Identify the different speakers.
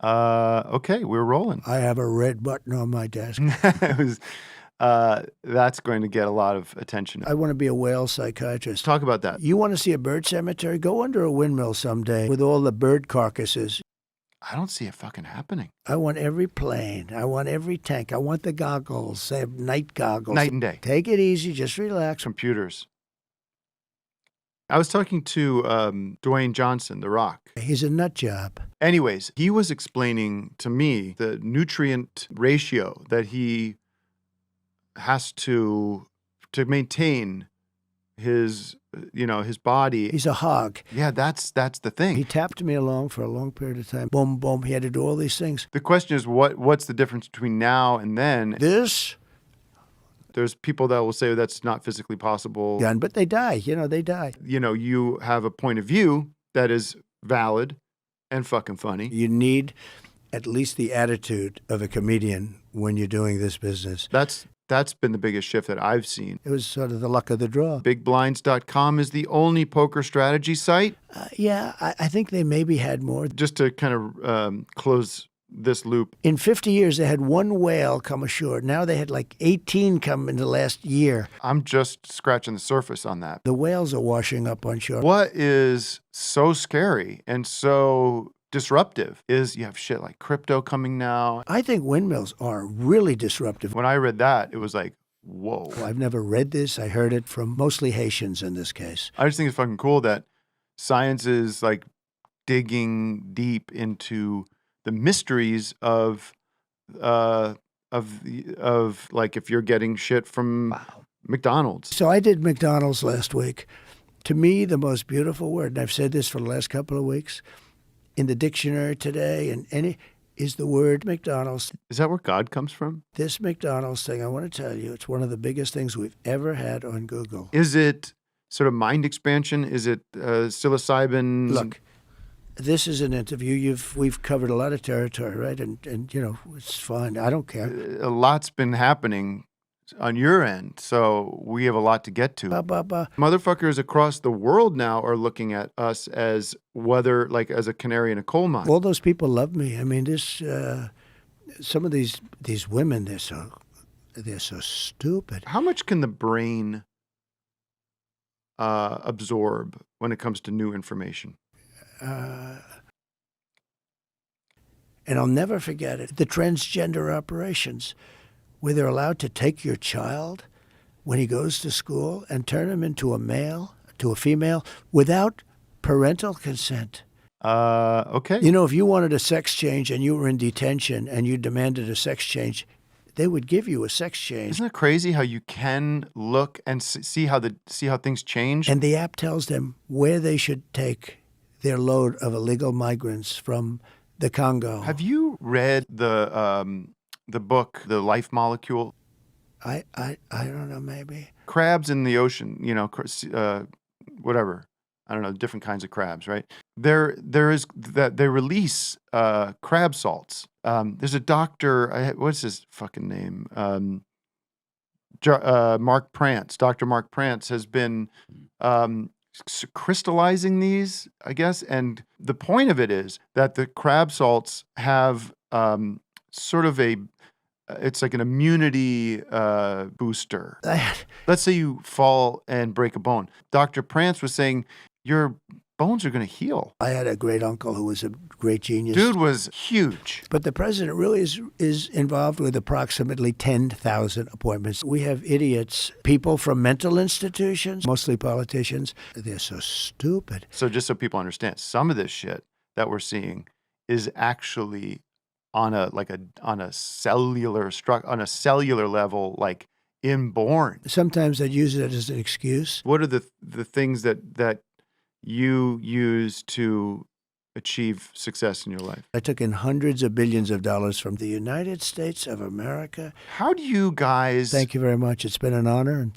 Speaker 1: Okay, we're rolling.
Speaker 2: I have a red button on my desk.
Speaker 1: It was, that's going to get a lot of attention.
Speaker 2: I want to be a whale psychiatrist.
Speaker 1: Talk about that.
Speaker 2: You want to see a bird cemetery? Go under a windmill someday with all the bird carcasses.
Speaker 1: I don't see it fucking happening.
Speaker 2: I want every plane. I want every tank. I want the goggles. They have night goggles.
Speaker 1: Night and day.
Speaker 2: Take it easy. Just relax.
Speaker 1: Computers. I was talking to Dwayne Johnson, The Rock.
Speaker 2: He's a nut job.
Speaker 1: Anyways, he was explaining to me the nutrient ratio that he has to maintain his, his body.
Speaker 2: He's a hog.
Speaker 1: Yeah, that's the thing.
Speaker 2: He tapped me along for a long period of time. Boom, boom. He had to do all these things.
Speaker 1: The question is, what's the difference between now and then? There's people that will say that's not physically possible.
Speaker 2: Yeah, but they die. They die.
Speaker 1: You have a point of view that is valid and fucking funny.
Speaker 2: You need at least the attitude of a comedian when you're doing this business.
Speaker 1: That's been the biggest shift that I've seen.
Speaker 2: It was sort of the luck of the draw.
Speaker 1: BigBlinds.com is the only poker strategy site.
Speaker 2: Yeah, I think they maybe had more.
Speaker 1: Just to kind of close this loop.
Speaker 2: In 50 years, they had one whale come ashore. Now they had like 18 come in the last year.
Speaker 1: I'm just scratching the surface on that.
Speaker 2: The whales are washing up on shore.
Speaker 1: What is so scary and so disruptive is you have shit like crypto coming now.
Speaker 2: I think windmills are really disruptive.
Speaker 1: When I read that, it was like, whoa.
Speaker 2: Well, I've never read this. I heard it from mostly Haitians in this case.
Speaker 1: I just think it's fucking cool that science is like digging deep into the mysteries of like if you're getting shit from McDonald's.
Speaker 2: So I did McDonald's last week. To me, the most beautiful word, and I've said this for the last couple of weeks, in the dictionary today, is the word McDonald's.
Speaker 1: Is that where God comes from?
Speaker 2: This McDonald's thing, I want to tell you, it's one of the biggest things we've ever had on Google.
Speaker 1: Is it sort of mind expansion? Is it psilocybin?
Speaker 2: Look, this is an interview. We've covered a lot of territory, right? And it's fine. I don't care.
Speaker 1: A lot's been happening on your end, so we have a lot to get to. Motherfuckers across the world now are looking at us as as a canary in a coal mine.
Speaker 2: All those people love me. I mean, some of these women, they're so stupid.
Speaker 1: How much can the brain absorb when it comes to new information?
Speaker 2: And I'll never forget it. The transgender operations, where they're allowed to take your child when he goes to school and turn him into a male, to a female, without parental consent.
Speaker 1: Okay.
Speaker 2: If you wanted a sex change and you were in detention and you demanded a sex change, they would give you a sex change.
Speaker 1: Isn't that crazy how you can look and see how things change?
Speaker 2: And the app tells them where they should take their load of illegal migrants from the Congo.
Speaker 1: Have you read the book, The Life Molecule?
Speaker 2: I don't know, maybe.
Speaker 1: Crabs in the ocean, whatever. I don't know, different kinds of crabs, right? There is that they release crab salts. There's a doctor, what's his fucking name? Mark Prance. Dr. Mark Prance has been crystallizing these, I guess. And the point of it is that the crab salts have sort of it's like an immunity booster. Let's say you fall and break a bone. Dr. Prance was saying your bones are going to heal.
Speaker 2: I had a great uncle who was a great genius.
Speaker 1: Dude was huge.
Speaker 2: But the president really is involved with approximately 10,000 appointments. We have idiots, people from mental institutions, mostly politicians. They're so stupid.
Speaker 1: So just so people understand, some of this shit that we're seeing is actually on a cellular level, like inborn.
Speaker 2: Sometimes I'd use it as an excuse.
Speaker 1: What are the things that you use to achieve success in your life?
Speaker 2: I took in hundreds of billions of dollars from the United States of America.
Speaker 1: How do you guys...
Speaker 2: Thank you very much. It's been an honor. And